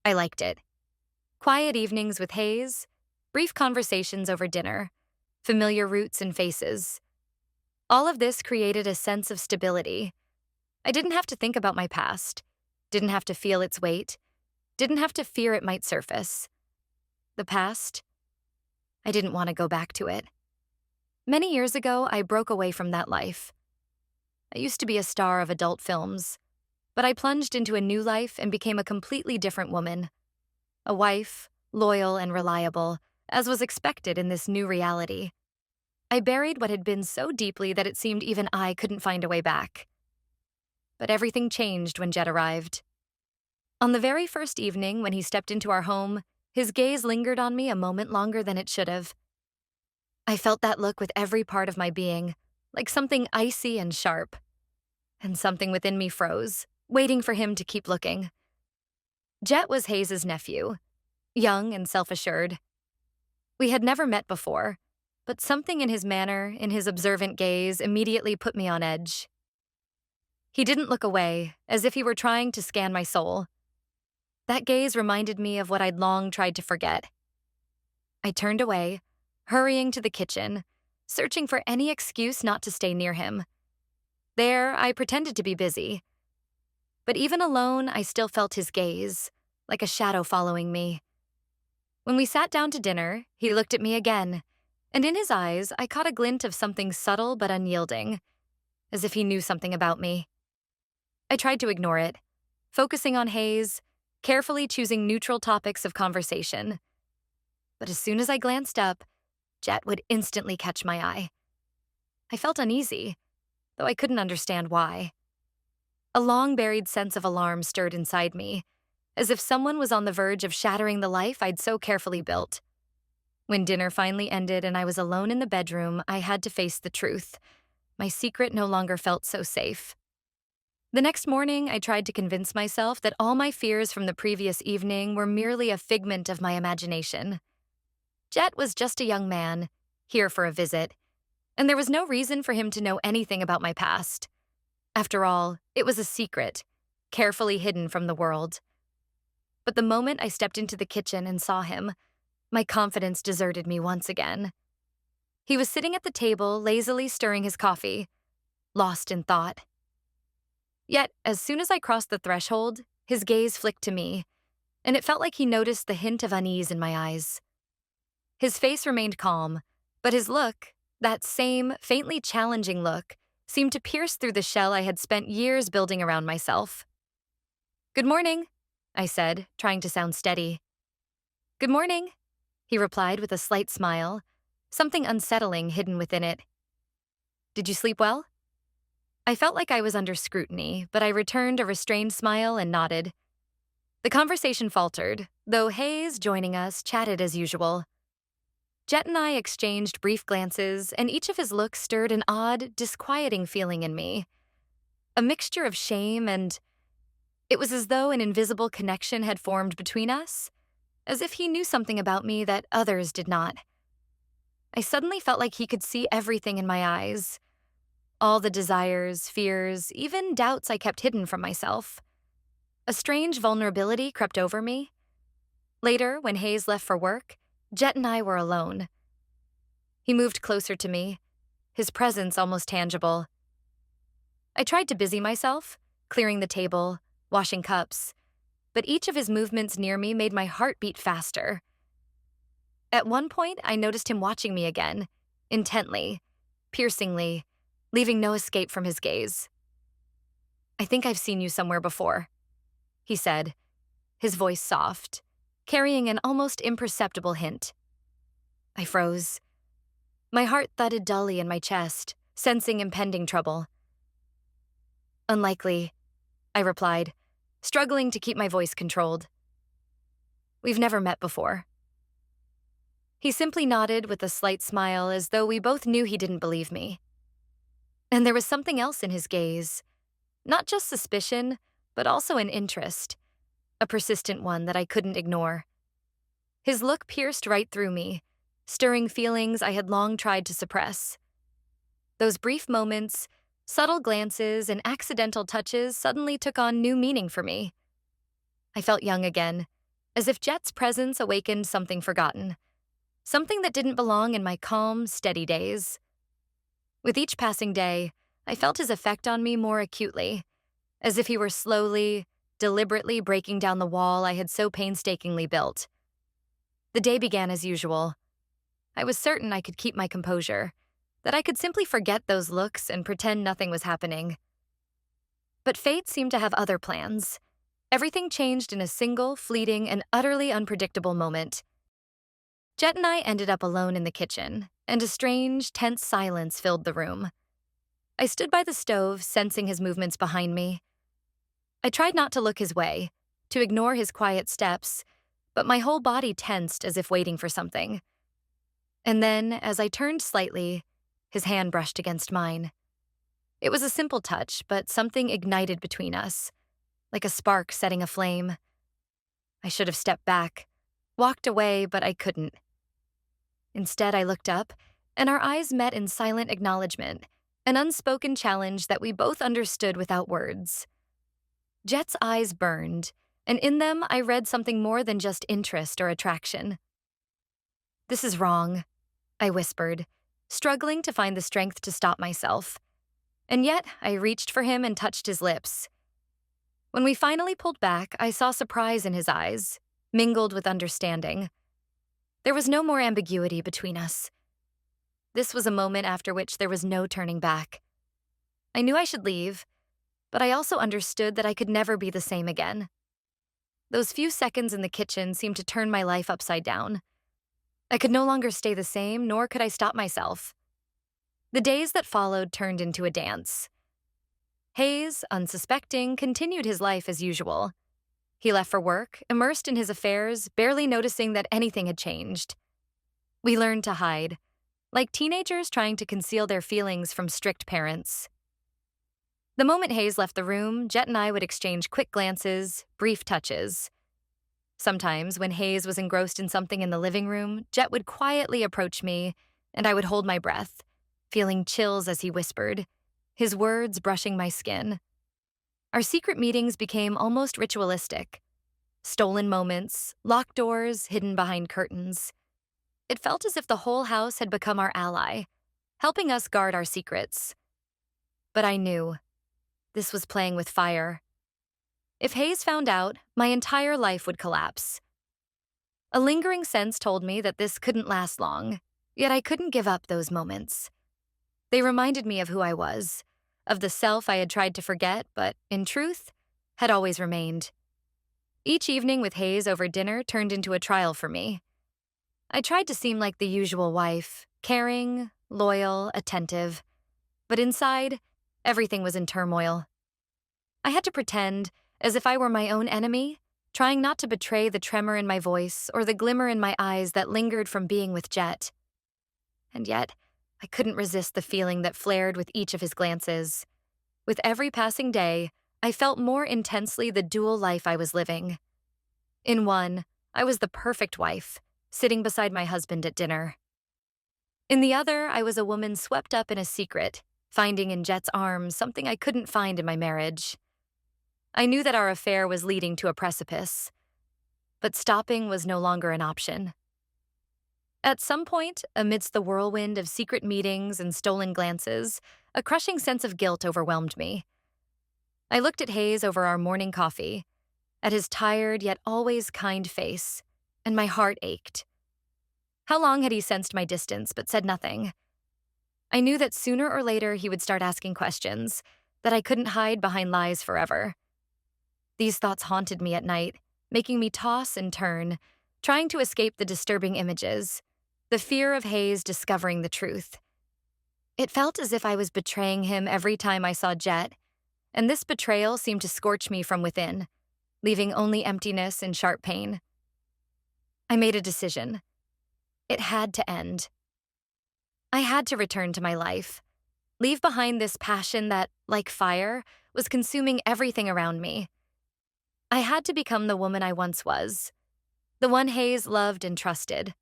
I liked it. Quiet evenings with Hayes, brief conversations over dinner, familiar routes and faces. All of this created a sense of stability. I didn't have to think about my past, didn't have to feel its weight, didn't have to fear it might surface. The past, I didn't want to go back to it. Many years ago, I broke away from that life. I used to be a star of adult films, but I plunged into a new life and became a completely different woman. A wife, loyal and reliable, as was expected in this new reality. I buried what had been so deeply that it seemed even I couldn't find a way back. But everything changed when Jet arrived. On the very first evening when he stepped into our home, his gaze lingered on me a moment longer than it should have. I felt that look with every part of my being, like something icy and sharp. And something within me froze, waiting for him to keep looking. Jet was Hayes' nephew, young and self-assured. We had never met before, but something in his manner, in his observant gaze, immediately put me on edge. He didn't look away, as if he were trying to scan my soul. That gaze reminded me of what I'd long tried to forget. I turned away, hurrying to the kitchen, searching for any excuse not to stay near him. There, I pretended to be busy. But even alone, I still felt his gaze, like a shadow following me. When we sat down to dinner, he looked at me again, and in his eyes, I caught a glint of something subtle but unyielding, as if he knew something about me. I tried to ignore it, focusing on Hayes, carefully choosing neutral topics of conversation. But as soon as I glanced up, Jet would instantly catch my eye. I felt uneasy, though I couldn't understand why. A long-buried sense of alarm stirred inside me, as if someone was on the verge of shattering the life I'd so carefully built. When dinner finally ended and I was alone in the bedroom, I had to face the truth. My secret no longer felt so safe. The next morning, I tried to convince myself that all my fears from the previous evening were merely a figment of my imagination. Jet was just a young man, here for a visit, and there was no reason for him to know anything about my past. After all, it was a secret, carefully hidden from the world. But the moment I stepped into the kitchen and saw him, my confidence deserted me once again. He was sitting at the table, lazily stirring his coffee, lost in thought. Yet, as soon as I crossed the threshold, his gaze flicked to me, and it felt like he noticed the hint of unease in my eyes. His face remained calm, but his look, that same, faintly challenging look, seemed to pierce through the shell I had spent years building around myself. "Good morning," I said, trying to sound steady. "Good morning," he replied with a slight smile, something unsettling hidden within it. "Did you sleep well?" I felt like I was under scrutiny, but I returned a restrained smile and nodded. The conversation faltered, though Hayes, joining us, chatted as usual. Jet and I exchanged brief glances, and each of his looks stirred an odd, disquieting feeling in me. A mixture of shame and... It was as though an invisible connection had formed between us, as if he knew something about me that others did not. I suddenly felt like he could see everything in my eyes. All the desires, fears, even doubts I kept hidden from myself. A strange vulnerability crept over me. Later, when Hayes left for work, Jet and I were alone. He moved closer to me, his presence almost tangible. I tried to busy myself, clearing the table, washing cups, but each of his movements near me made my heart beat faster. At one point, I noticed him watching me again, intently, piercingly, leaving no escape from his gaze. "I think I've seen you somewhere before," he said, his voice soft, carrying an almost imperceptible hint. I froze. My heart thudded dully in my chest, sensing impending trouble. "Unlikely," I replied, struggling to keep my voice controlled. "We've never met before." He simply nodded with a slight smile, as though we both knew he didn't believe me. And there was something else in his gaze. Not just suspicion, but also an interest. A persistent one that I couldn't ignore. His look pierced right through me, stirring feelings I had long tried to suppress. Those brief moments, subtle glances, and accidental touches suddenly took on new meaning for me. I felt young again, as if Jet's presence awakened something forgotten, something that didn't belong in my calm, steady days. With each passing day, I felt his effect on me more acutely, as if he were slowly, deliberately breaking down the wall I had so painstakingly built. The day began as usual. I was certain I could keep my composure, that I could simply forget those looks and pretend nothing was happening. But fate seemed to have other plans. Everything changed in a single, fleeting, and utterly unpredictable moment. Jet and I ended up alone in the kitchen, and a strange, tense silence filled the room. I stood by the stove, sensing his movements behind me. I tried not to look his way, to ignore his quiet steps, but my whole body tensed as if waiting for something. And then, as I turned slightly, his hand brushed against mine. It was a simple touch, but something ignited between us, like a spark setting a flame. I should have stepped back, walked away, but I couldn't. Instead, I looked up, and our eyes met in silent acknowledgement, an unspoken challenge that we both understood without words. Jet's eyes burned, and in them I read something more than just interest or attraction. "This is wrong," I whispered, struggling to find the strength to stop myself. And yet, I reached for him and touched his lips. When we finally pulled back, I saw surprise in his eyes, mingled with understanding. There was no more ambiguity between us. This was a moment after which there was no turning back. I knew I should leave, but I also understood that I could never be the same again. Those few seconds in the kitchen seemed to turn my life upside down. I could no longer stay the same, nor could I stop myself. The days that followed turned into a dance. Hayes, unsuspecting, continued his life as usual. He left for work, immersed in his affairs, barely noticing that anything had changed. We learned to hide, like teenagers trying to conceal their feelings from strict parents. The moment Hayes left the room, Jet and I would exchange quick glances, brief touches. Sometimes, when Hayes was engrossed in something in the living room, Jet would quietly approach me, and I would hold my breath, feeling chills as he whispered, his words brushing my skin. Our secret meetings became almost ritualistic. Stolen moments, locked doors, hidden behind curtains. It felt as if the whole house had become our ally, helping us guard our secrets. But I knew. This was playing with fire. If Hayes found out, my entire life would collapse. A lingering sense told me that this couldn't last long, yet I couldn't give up those moments. They reminded me of who I was, of the self I had tried to forget, but, in truth, had always remained. Each evening with Hayes over dinner turned into a trial for me. I tried to seem like the usual wife, caring, loyal, attentive. But inside, everything was in turmoil. I had to pretend, as if I were my own enemy, trying not to betray the tremor in my voice or the glimmer in my eyes that lingered from being with Jet. And yet, I couldn't resist the feeling that flared with each of his glances. With every passing day, I felt more intensely the dual life I was living. In one, I was the perfect wife, sitting beside my husband at dinner. In the other, I was a woman swept up in a secret, finding in Jet's arms something I couldn't find in my marriage. I knew that our affair was leading to a precipice, but stopping was no longer an option. At some point, amidst the whirlwind of secret meetings and stolen glances, a crushing sense of guilt overwhelmed me. I looked at Hayes over our morning coffee, at his tired yet always kind face, and my heart ached. How long had he sensed my distance but said nothing? I knew that sooner or later he would start asking questions, that I couldn't hide behind lies forever. These thoughts haunted me at night, making me toss and turn, trying to escape the disturbing images, the fear of Hayes discovering the truth. It felt as if I was betraying him every time I saw Jet, and this betrayal seemed to scorch me from within, leaving only emptiness and sharp pain. I made a decision. It had to end. I had to return to my life, leave behind this passion that, like fire, was consuming everything around me. I had to become the woman I once was, the one Hayes loved and trusted.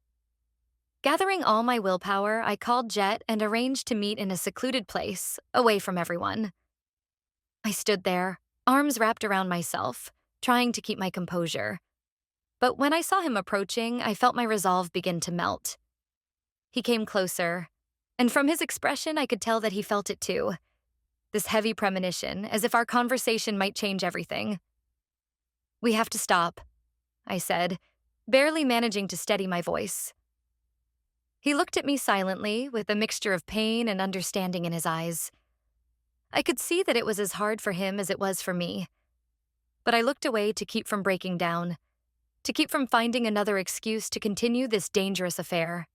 Gathering all my willpower, I called Jet and arranged to meet in a secluded place, away from everyone. I stood there, arms wrapped around myself, trying to keep my composure. But when I saw him approaching, I felt my resolve begin to melt. He came closer, and from his expression, I could tell that he felt it too. This heavy premonition, as if our conversation might change everything. "We have to stop," I said, barely managing to steady my voice. He looked at me silently, with a mixture of pain and understanding in his eyes. I could see that it was as hard for him as it was for me. But I looked away to keep from breaking down, to keep from finding another excuse to continue this dangerous affair.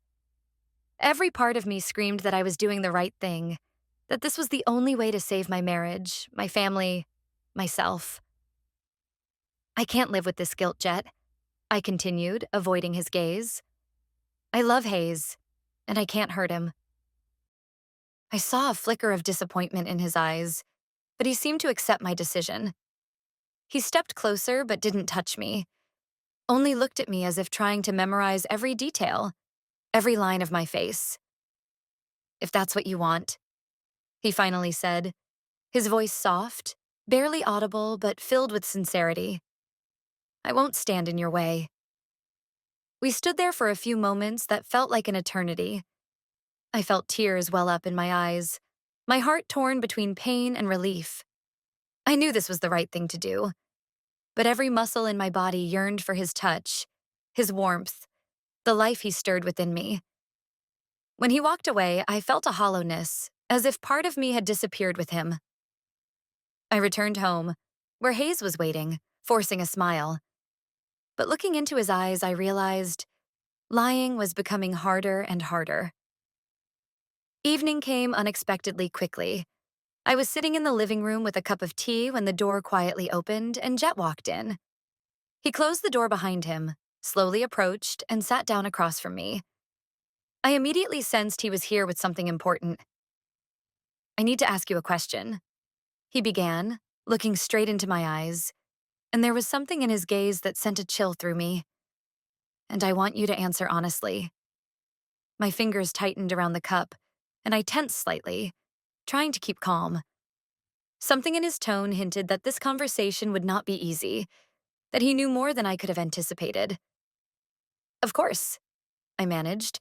Every part of me screamed that I was doing the right thing, that this was the only way to save my marriage, my family, myself. "I can't live with this guilt, Jet," I continued, avoiding his gaze. "I love Hayes, and I can't hurt him." I saw a flicker of disappointment in his eyes, but he seemed to accept my decision. He stepped closer but didn't touch me, only looked at me as if trying to memorize every detail, every line of my face. "If that's what you want," he finally said, his voice soft, barely audible but filled with sincerity. "I won't stand in your way." We stood there for a few moments that felt like an eternity. I felt tears well up in my eyes, my heart torn between pain and relief. I knew this was the right thing to do, but every muscle in my body yearned for his touch, his warmth, the life he stirred within me. When he walked away, I felt a hollowness, as if part of me had disappeared with him. I returned home, where Hayes was waiting, forcing a smile. But looking into his eyes, I realized lying was becoming harder and harder. Evening came unexpectedly quickly. I was sitting in the living room with a cup of tea when the door quietly opened and Jet walked in. He closed the door behind him, slowly approached, and sat down across from me. I immediately sensed he was here with something important. "I need to ask you a question," he began, looking straight into my eyes, and there was something in his gaze that sent a chill through me. "And I want you to answer honestly." My fingers tightened around the cup, and I tensed slightly, trying to keep calm. Something in his tone hinted that this conversation would not be easy, that he knew more than I could have anticipated. "Of course," I managed,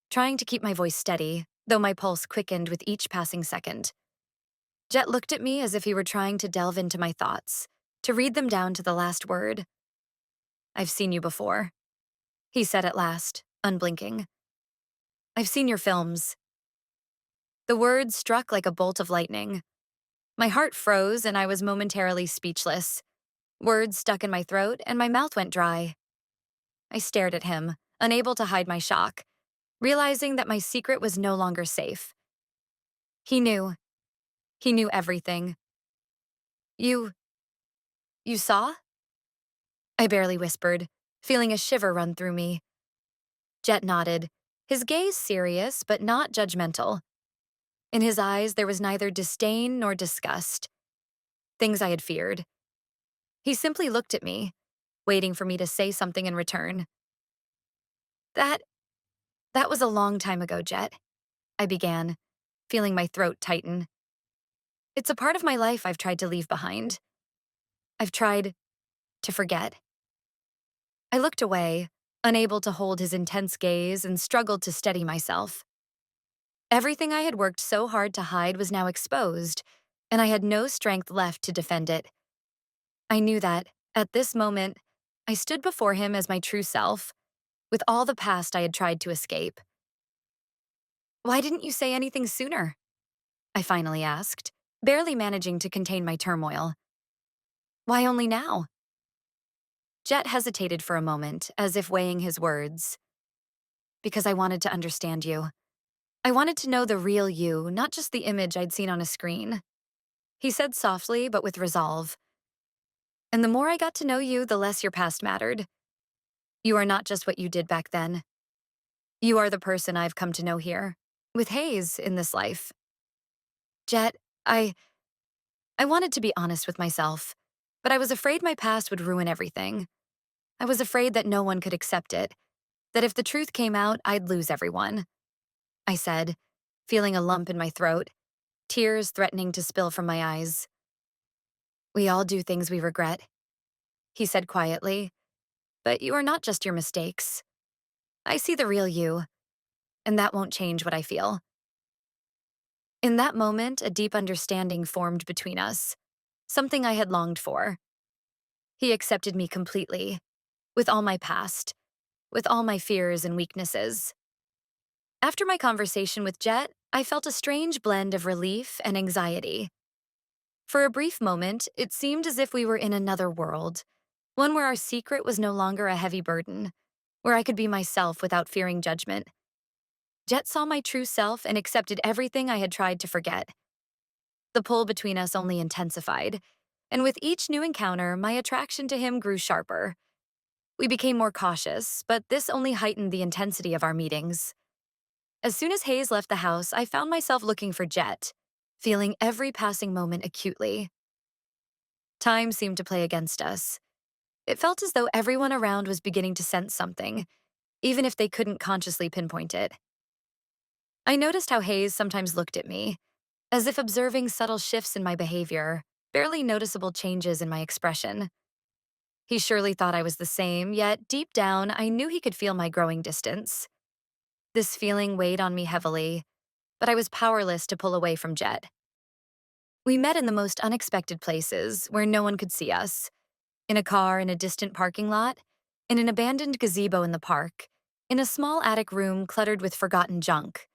trying to keep my voice steady, though my pulse quickened with each passing second. Jet looked at me as if he were trying to delve into my thoughts, to read them down to the last word. "I've seen you before," he said at last, unblinking. "I've seen your films." The words struck like a bolt of lightning. My heart froze and I was momentarily speechless. Words stuck in my throat and my mouth went dry. I stared at him, unable to hide my shock, realizing that my secret was no longer safe. He knew. He knew everything. You saw?" I barely whispered, feeling a shiver run through me. Jet nodded, his gaze serious but not judgmental. In his eyes, there was neither disdain nor disgust. Things I had feared. He simply looked at me, waiting for me to say something in return. That was a long time ago, Jet," I began, feeling my throat tighten. "It's a part of my life I've tried to leave behind. I've tried to forget." I looked away, unable to hold his intense gaze, and struggled to steady myself. Everything I had worked so hard to hide was now exposed, and I had no strength left to defend it. I knew that, at this moment, I stood before him as my true self, with all the past I had tried to escape. "Why didn't you say anything sooner?" I finally asked, barely managing to contain my turmoil. "Why only now?" Jet hesitated for a moment, as if weighing his words. "Because I wanted to understand you. I wanted to know the real you, not just the image I'd seen on a screen," he said softly but with resolve. "And the more I got to know you, the less your past mattered. You are not just what you did back then. You are the person I've come to know here, with Hayes in this life." Jet, I wanted to be honest with myself, but I was afraid my past would ruin everything. I was afraid that no one could accept it, that if the truth came out, I'd lose everyone. I said, feeling a lump in my throat, tears threatening to spill from my eyes. "We all do things we regret," he said quietly, but you are not just your mistakes. I see the real you, and that won't change what I feel." In that moment, a deep understanding formed between us, something I had longed for. He accepted me completely, with all my past, with all my fears and weaknesses. After my conversation with Jet, I felt a strange blend of relief and anxiety. For a brief moment, it seemed as if we were in another world, one where our secret was no longer a heavy burden, where I could be myself without fearing judgment. Jet saw my true self and accepted everything I had tried to forget. The pull between us only intensified, and with each new encounter, my attraction to him grew sharper. We became more cautious, but this only heightened the intensity of our meetings. As soon as Hayes left the house, I found myself looking for Jet, feeling every passing moment acutely. Time seemed to play against us. It felt as though everyone around was beginning to sense something, even if they couldn't consciously pinpoint it. I noticed how Hayes sometimes looked at me, as if observing subtle shifts in my behavior, barely noticeable changes in my expression. He surely thought I was the same, yet deep down, I knew he could feel my growing distance. This feeling weighed on me heavily, but I was powerless to pull away from Jet. We met in the most unexpected places, where no one could see us. In a car in a distant parking lot, in an abandoned gazebo in the park, in a small attic room cluttered with forgotten junk.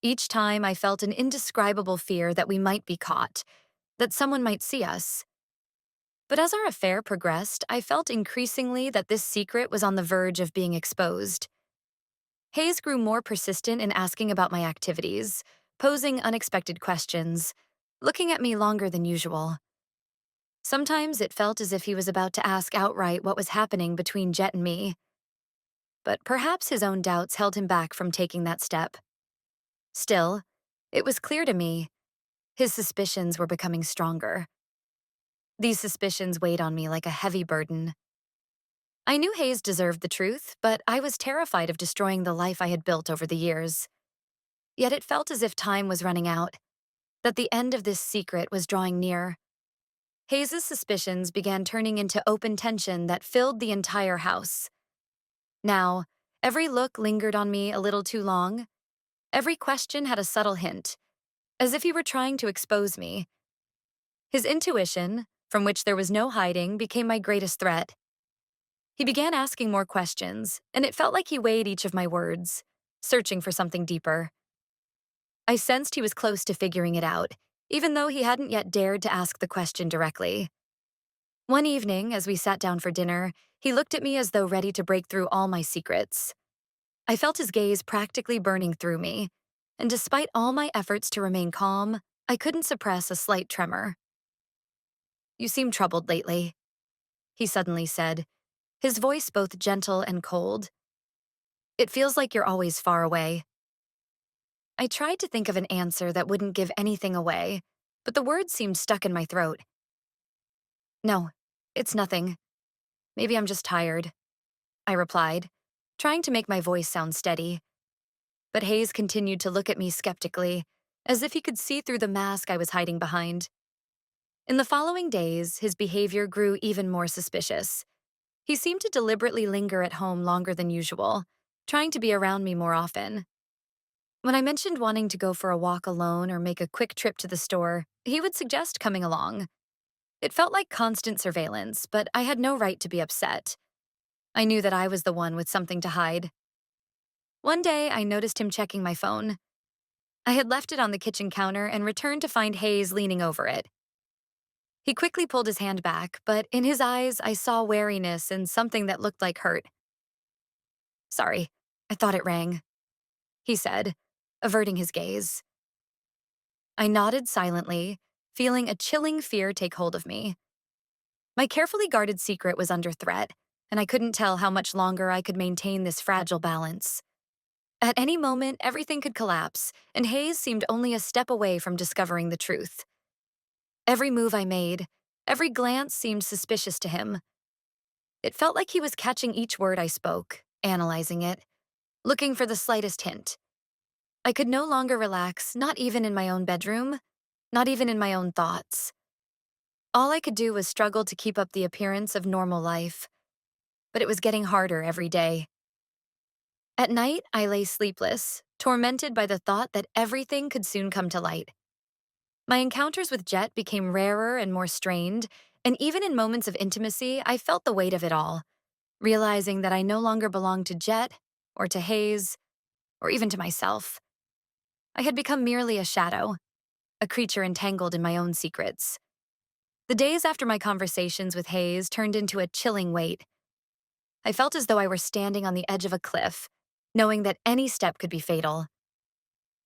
Each time I felt an indescribable fear that we might be caught, that someone might see us. But as our affair progressed, I felt increasingly that this secret was on the verge of being exposed. Hayes grew more persistent in asking about my activities, posing unexpected questions, looking at me longer than usual. Sometimes it felt as if he was about to ask outright what was happening between Jet and me. But perhaps his own doubts held him back from taking that step. Still, it was clear to me, his suspicions were becoming stronger. These suspicions weighed on me like a heavy burden. I knew Hayes deserved the truth, but I was terrified of destroying the life I had built over the years. Yet it felt as if time was running out, that the end of this secret was drawing near. Hayes's suspicions began turning into open tension that filled the entire house. Now, every look lingered on me a little too long. Every question had a subtle hint, as if he were trying to expose me. His intuition, from which there was no hiding, became my greatest threat. He began asking more questions, and it felt like he weighed each of my words, searching for something deeper. I sensed he was close to figuring it out, even though he hadn't yet dared to ask the question directly. One evening, as we sat down for dinner, he looked at me as though ready to break through all my secrets. I felt his gaze practically burning through me, and despite all my efforts to remain calm, I couldn't suppress a slight tremor. "You seem troubled lately," he suddenly said, his voice both gentle and cold. "It feels like you're always far away." I tried to think of an answer that wouldn't give anything away, but the words seemed stuck in my throat. "No, it's nothing. Maybe I'm just tired," I replied, trying to make my voice sound steady. But Hayes continued to look at me skeptically, as if he could see through the mask I was hiding behind. In the following days, his behavior grew even more suspicious. He seemed to deliberately linger at home longer than usual, trying to be around me more often. When I mentioned wanting to go for a walk alone or make a quick trip to the store, he would suggest coming along. It felt like constant surveillance, but I had no right to be upset. I knew that I was the one with something to hide. One day, I noticed him checking my phone. I had left it on the kitchen counter and returned to find Hayes leaning over it. He quickly pulled his hand back, but in his eyes, I saw wariness and something that looked like hurt. "Sorry, I thought it rang," he said, averting his gaze. I nodded silently, feeling a chilling fear take hold of me. My carefully guarded secret was under threat, and I couldn't tell how much longer I could maintain this fragile balance. At any moment, everything could collapse, and Hayes seemed only a step away from discovering the truth. Every move I made, every glance seemed suspicious to him. It felt like he was catching each word I spoke, analyzing it, looking for the slightest hint. I could no longer relax, not even in my own bedroom, not even in my own thoughts. All I could do was struggle to keep up the appearance of normal life. but it was getting harder every day. At night, I lay sleepless, tormented by the thought that everything could soon come to light. My encounters with Jet became rarer and more strained, and even in moments of intimacy, I felt the weight of it all, realizing that I no longer belonged to Jet, or to Hayes, or even to myself. I had become merely a shadow, a creature entangled in my own secrets. The days after my conversations with Hayes turned into a chilling weight. I felt as though I were standing on the edge of a cliff, knowing that any step could be fatal.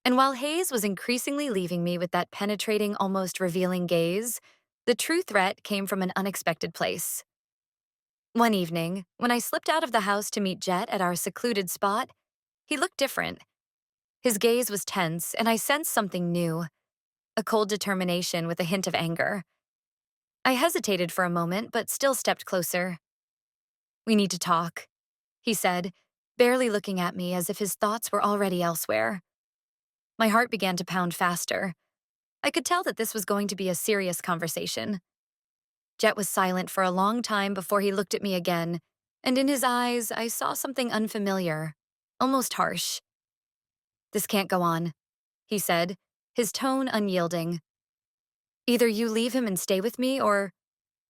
And while Hayes was increasingly leaving me with that penetrating, almost revealing gaze, the true threat came from an unexpected place. One evening, when I slipped out of the house to meet Jet at our secluded spot, he looked different. His gaze was tense, and I sensed something new, a cold determination with a hint of anger. I hesitated for a moment, but still stepped closer. "We need to talk," he said, barely looking at me as if his thoughts were already elsewhere. My heart began to pound faster. I could tell that this was going to be a serious conversation. Jet was silent for a long time before he looked at me again, and in his eyes, I saw something unfamiliar, almost harsh. "This can't go on," he said, his tone unyielding. "Either you leave him and stay with me, or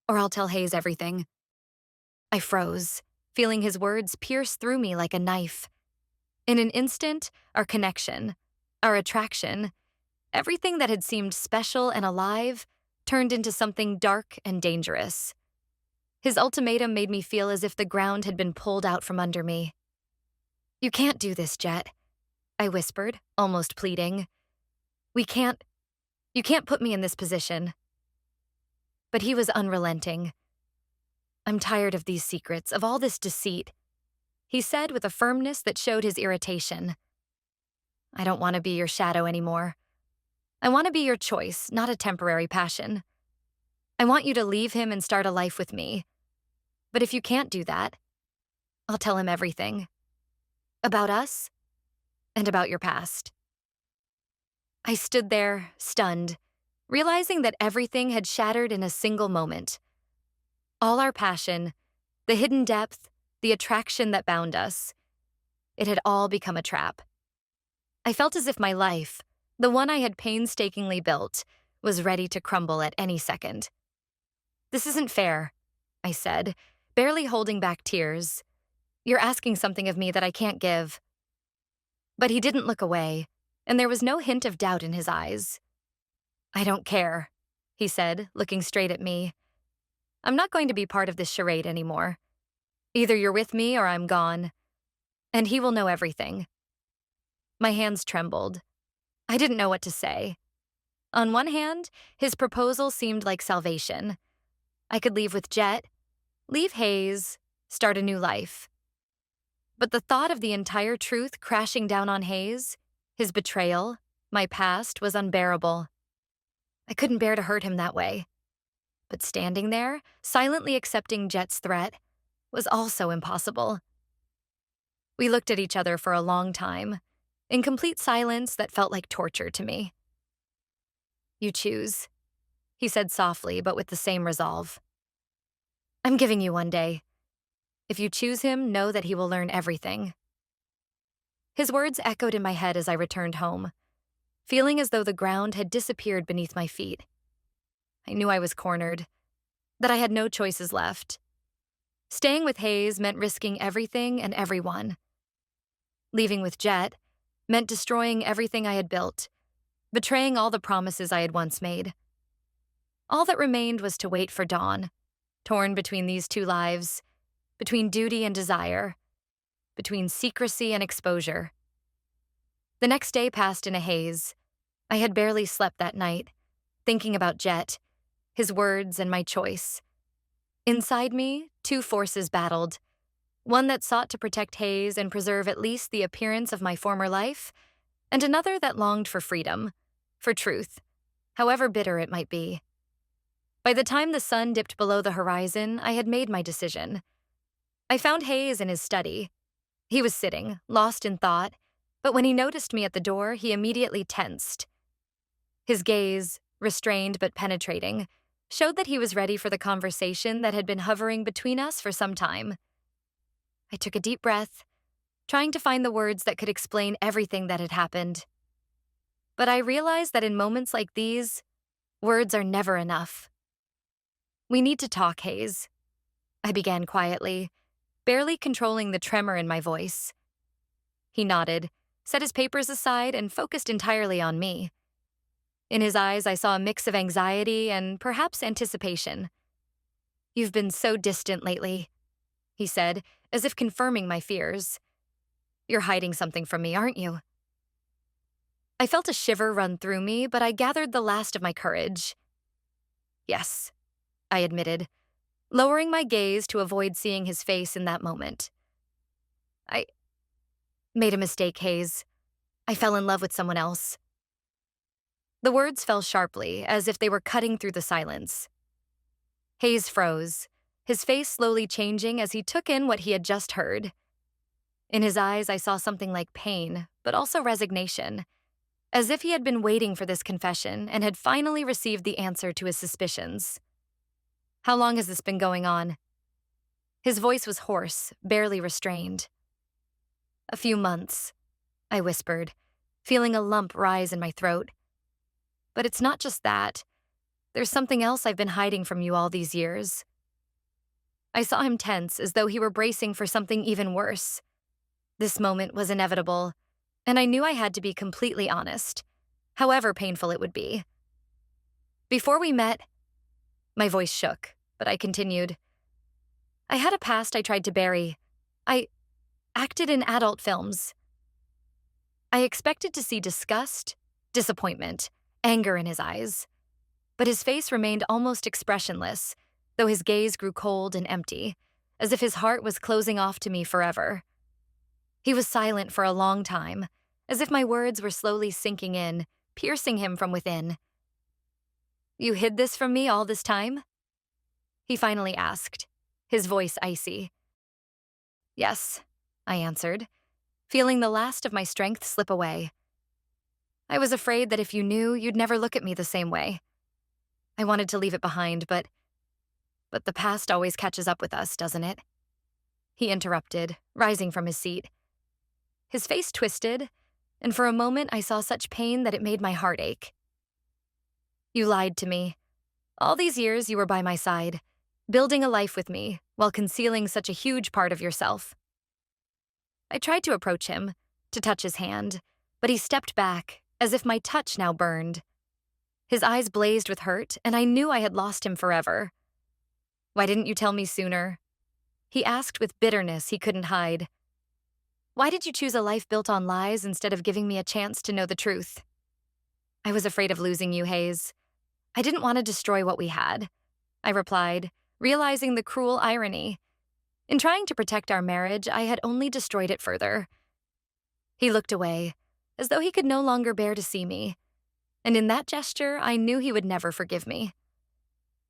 I'll tell Hayes everything." I froze, feeling his words pierce through me like a knife. In an instant, our connection, our attraction, everything that had seemed special and alive turned into something dark and dangerous. His ultimatum made me feel as if the ground had been pulled out from under me. "You can't do this, Jet," I whispered, almost pleading. You can't put me in this position." But he was unrelenting. "I'm tired of these secrets, of all this deceit," he said with a firmness that showed his irritation. "I don't want to be your shadow anymore. I want to be your choice, not a temporary passion. I want you to leave him and start a life with me. But if you can't do that, I'll tell him everything. About us, and about your past." I stood there, stunned, realizing that everything had shattered in a single moment. All our passion, the hidden depth, the attraction that bound us, it had all become a trap. I felt as if my life, the one I had painstakingly built, was ready to crumble at any second. "This isn't fair," I said, barely holding back tears. "You're asking something of me that I can't give." But he didn't look away, and there was no hint of doubt in his eyes. "I don't care," he said, looking straight at me. "I'm not going to be part of this charade anymore. Either you're with me or I'm gone. And he will know everything." My hands trembled. I didn't know what to say. On one hand, his proposal seemed like salvation. I could leave with Jet, leave Hayes, start a new life. But the thought of the entire truth crashing down on Hayes, his betrayal, my past, was unbearable. I couldn't bear to hurt him that way. But standing there, silently accepting Jet's threat, was also impossible. We looked at each other for a long time, in complete silence that felt like torture to me. "You choose," he said softly, but with the same resolve. "I'm giving you one day. If you choose him, know that he will learn everything." His words echoed in my head as I returned home, feeling as though the ground had disappeared beneath my feet. I knew I was cornered, that I had no choices left. Staying with Hayes meant risking everything and everyone. Leaving with Jet meant destroying everything I had built, betraying all the promises I had once made. All that remained was to wait for dawn, torn between these two lives, between duty and desire, between secrecy and exposure. The next day passed in a haze. I had barely slept that night, thinking about Jet, his words, and my choice. Inside me, two forces battled, one that sought to protect Hayes and preserve at least the appearance of my former life, and another that longed for freedom, for truth, however bitter it might be. By the time the sun dipped below the horizon, I had made my decision. I found Hayes in his study. He was sitting, lost in thought, but when he noticed me at the door, he immediately tensed. His gaze, restrained but penetrating, showed that he was ready for the conversation that had been hovering between us for some time. I took a deep breath, trying to find the words that could explain everything that had happened. But I realized that in moments like these, words are never enough. "We need to talk, Hayes," I began quietly, barely controlling the tremor in my voice. He nodded, set his papers aside, and focused entirely on me. In his eyes, I saw a mix of anxiety and perhaps anticipation. "You've been so distant lately," he said, as if confirming my fears. "You're hiding something from me, aren't you?" I felt a shiver run through me, but I gathered the last of my courage. "Yes," I admitted, lowering my gaze to avoid seeing his face in that moment. "I made a mistake, Hayes. I fell in love with someone else." The words fell sharply, as if they were cutting through the silence. Hayes froze, his face slowly changing as he took in what he had just heard. In his eyes, I saw something like pain, but also resignation, as if he had been waiting for this confession and had finally received the answer to his suspicions. "How long has this been going on?" His voice was hoarse, barely restrained. "A few months," I whispered, feeling a lump rise in my throat. "But it's not just that. There's something else I've been hiding from you all these years." I saw him tense, as though he were bracing for something even worse. This moment was inevitable, and I knew I had to be completely honest, however painful it would be. "Before we met," my voice shook, but I continued, "I had a past I tried to bury. I acted in adult films." I expected to see disgust, disappointment, anger in his eyes, but his face remained almost expressionless, though his gaze grew cold and empty, as if his heart was closing off to me forever. He was silent for a long time, as if my words were slowly sinking in, piercing him from within. "You hid this from me all this time?" he finally asked, his voice icy. "Yes," I answered, feeling the last of my strength slip away. "I was afraid that if you knew, you'd never look at me the same way. I wanted to leave it behind, but the past always catches up with us, doesn't it?" He interrupted, rising from his seat. His face twisted, and for a moment I saw such pain that it made my heart ache. "You lied to me. All these years you were by my side, building a life with me, while concealing such a huge part of yourself." I tried to approach him, to touch his hand, but he stepped back, as if my touch now burned. His eyes blazed with hurt, and I knew I had lost him forever. "Why didn't you tell me sooner?" he asked with bitterness he couldn't hide. "Why did you choose a life built on lies instead of giving me a chance to know the truth?" "I was afraid of losing you, Hayes. I didn't want to destroy what we had," I replied, realizing the cruel irony. In trying to protect our marriage, I had only destroyed it further. He looked away, as though he could no longer bear to see me, and in that gesture, I knew he would never forgive me.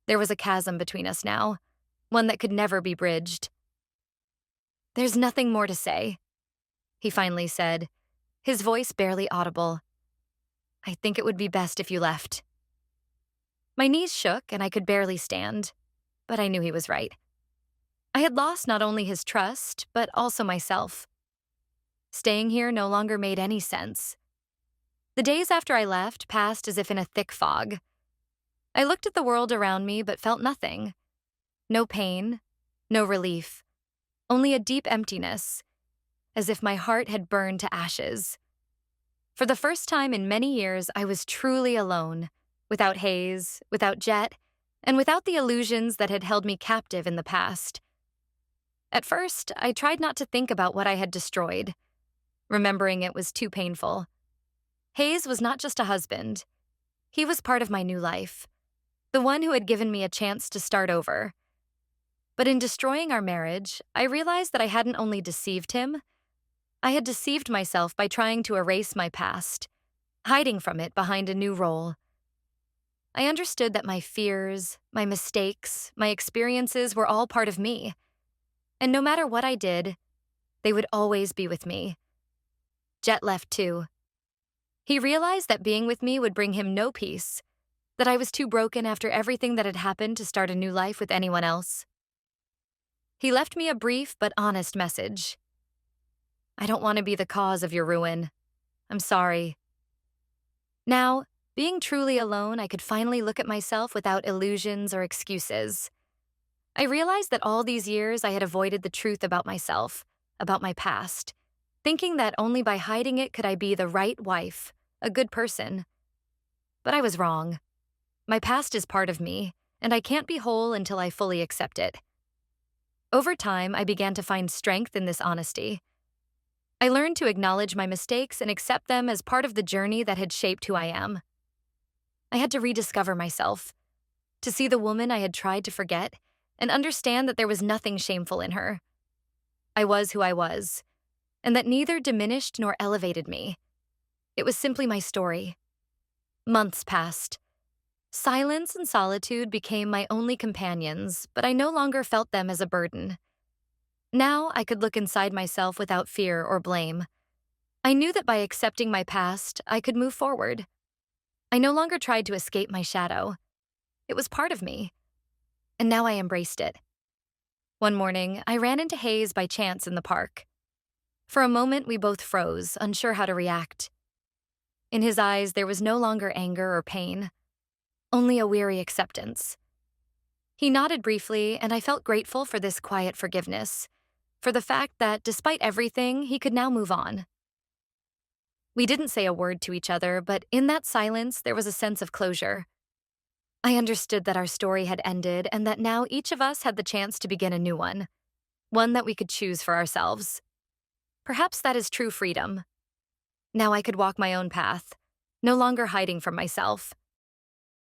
There was a chasm between us now, one that could never be bridged. "There's nothing more to say," he finally said, his voice barely audible. "I think it would be best if you left." My knees shook and I could barely stand, but I knew he was right. I had lost not only his trust, but also myself. Staying here no longer made any sense. The days after I left passed as if in a thick fog. I looked at the world around me but felt nothing. No pain, no relief, only a deep emptiness, as if my heart had burned to ashes. For the first time in many years, I was truly alone, without Hayes, without Jet, and without the illusions that had held me captive in the past. At first, I tried not to think about what I had destroyed. Remembering it was too painful. Hayes was not just a husband. He was part of my new life, the one who had given me a chance to start over. But in destroying our marriage, I realized that I hadn't only deceived him, I had deceived myself by trying to erase my past, hiding from it behind a new role. I understood that my fears, my mistakes, my experiences were all part of me, and no matter what I did, they would always be with me. Jet left too. He realized that being with me would bring him no peace, that I was too broken after everything that had happened to start a new life with anyone else. He left me a brief but honest message. "I don't want to be the cause of your ruin. I'm sorry." Now, being truly alone, I could finally look at myself without illusions or excuses. I realized that all these years I had avoided the truth about myself, about my past, thinking that only by hiding it could I be the right wife, a good person. But I was wrong. My past is part of me, and I can't be whole until I fully accept it. Over time, I began to find strength in this honesty. I learned to acknowledge my mistakes and accept them as part of the journey that had shaped who I am. I had to rediscover myself, to see the woman I had tried to forget, and understand that there was nothing shameful in her. I was who I was, and that neither diminished nor elevated me. It was simply my story. Months passed. Silence and solitude became my only companions, but I no longer felt them as a burden. Now I could look inside myself without fear or blame. I knew that by accepting my past, I could move forward. I no longer tried to escape my shadow. It was part of me, and now I embraced it. One morning, I ran into Hayes by chance in the park. For a moment, we both froze, unsure how to react. In his eyes, there was no longer anger or pain, only a weary acceptance. He nodded briefly, and I felt grateful for this quiet forgiveness, for the fact that, despite everything, he could now move on. We didn't say a word to each other, but in that silence, there was a sense of closure. I understood that our story had ended and that now each of us had the chance to begin a new one that we could choose for ourselves. Perhaps that is true freedom. Now I could walk my own path, no longer hiding from myself,